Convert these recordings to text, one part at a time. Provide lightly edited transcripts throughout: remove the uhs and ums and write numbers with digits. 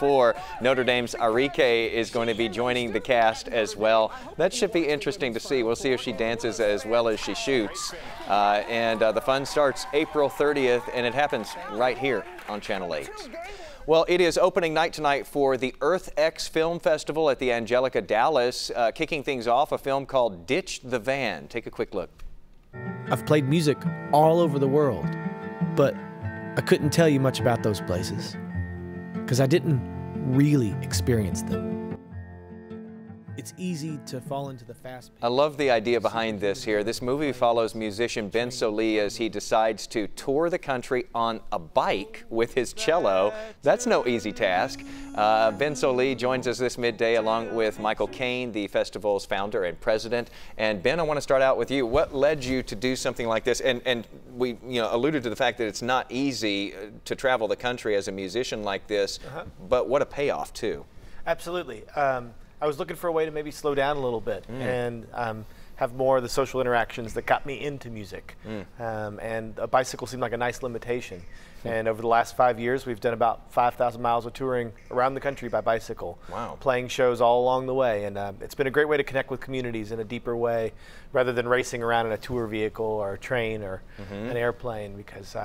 For Notre Dame's Arike is going to be joining the cast as well. That should be interesting to see. We'll see if she dances as well as she shoots. The fun starts April 30th, and it happens right here on Channel 8. Well, it is opening night tonight for the EarthxFilm Festival at the Angelica Dallas. Kicking things off, a film called Ditch the Van. Take a quick look. I've played music all over the world, but I couldn't tell you much about those places because I didn't really experience them. It's easy to fall into the fast pace. I love the idea behind this here. This movie follows musician Ben Sollee as he decides to tour the country on a bike with his cello. That's no easy task. Ben Sollee joins us this midday along with Michael Caine, the festival's founder and president. And Ben, I want to start out with you. What led you to do something like this? And we alluded to the fact that it's not easy to travel the country as a musician like this, but what a payoff too. Absolutely. I was looking for a way to maybe slow down a little bit and have more of the social interactions that got me into music. And a bicycle seemed like a nice limitation. And over the last 5 years, we've done about 5,000 miles of touring around the country by bicycle. Wow. Playing shows all along the way. And it's been a great way to connect with communities in a deeper way rather than racing around in a tour vehicle or a train or an airplane, because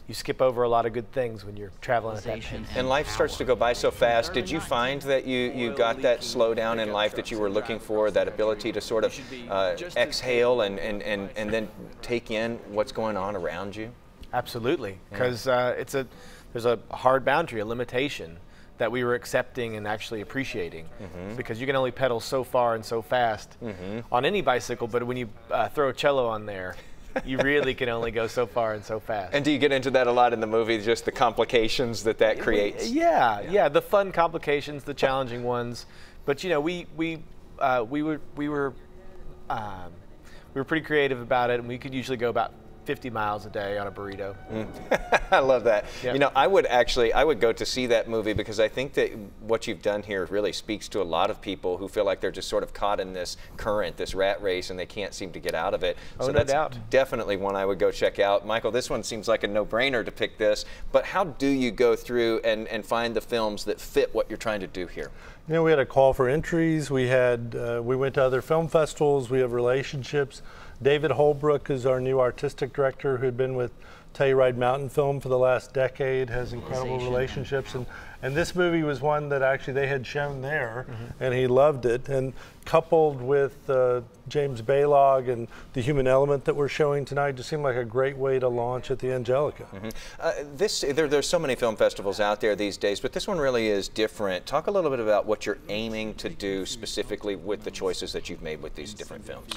you skip over a lot of good things when you're traveling at that pace. And life starts to go by so fast. Did you find that you got that slowdown in life that you were looking for, that ability to sort of exhale and then take in what's going on around you? Absolutely, because there's a hard boundary, a limitation that we were accepting and actually appreciating, because you can only pedal so far and so fast on any bicycle, but when you throw a cello on there, you really can only go so far and so fast. And do you get into that a lot in the movie, just the complications that creates? Yeah, the fun complications, the challenging ones. But we were pretty creative about it, and we could usually go about 50 miles a day on a burrito. I love that. Yep. I would go to see that movie because I think that what you've done here really speaks to a lot of people who feel like they're just sort of caught in this current, this rat race, and they can't seem to get out of it. Oh, so no that's doubt. Definitely one I would go check out. Michael, this one seems like a no-brainer to pick this, but how do you go through and find the films that fit what you're trying to do here? We had a call for entries. We went to other film festivals. We have relationships. David Holbrook is our new artistic director, who had been with Telluride Mountain Film for the last decade, has incredible relationships. And this movie was one that actually they had shown there, and he loved it. And coupled with James Baylog and the human element that we're showing tonight, just seemed like a great way to launch at the Angelica. There's so many film festivals out there these days, but this one really is different. Talk a little bit about what you're aiming to do specifically with the choices that you've made with these different films.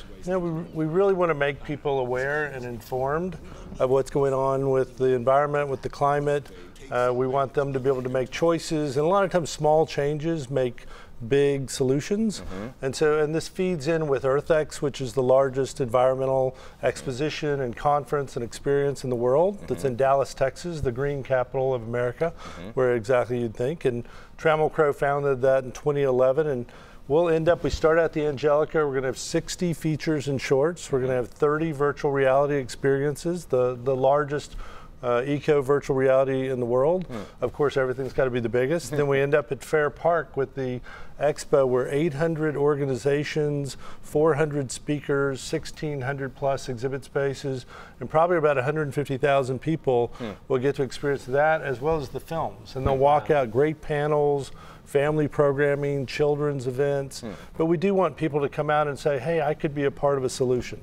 We really want to make people aware and informed of what's going on with the environment, with the climate. We want them to be able to make choices, and a lot of times small changes make big solutions. And this feeds in with EarthX, which is the largest environmental exposition and conference and experience in the world. That's in Dallas, Texas, the green capital of America, where exactly you'd think. And Trammell Crow founded that in 2011, and we start at the Angelica. We're going to have 60 features and shorts. We're going to have 30 virtual reality experiences, the largest eco virtual reality in the world. Of course, everything's got to be the biggest. Then we end up at Fair Park with the expo, where 800 organizations, 400 speakers, 1,600 plus exhibit spaces, and probably about 150,000 people will get to experience that, as well as the films. And they'll walk out, great panels, family programming, children's events. But we do want people to come out and say, hey, I could be a part of a solution.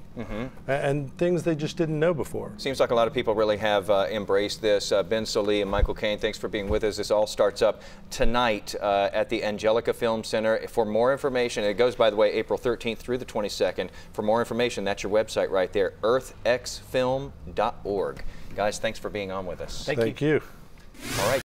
And things they just didn't know before. Seems like a lot of people really have embraced this. Ben Sollee and Michael Caine, thanks for being with us. This all starts up tonight at the Angelica Film Center. For more information, it goes, by the way, April 13th through the 22nd. For more information, that's your website right there, earthxfilm.org. Guys, thanks for being on with us. Thank you. All right.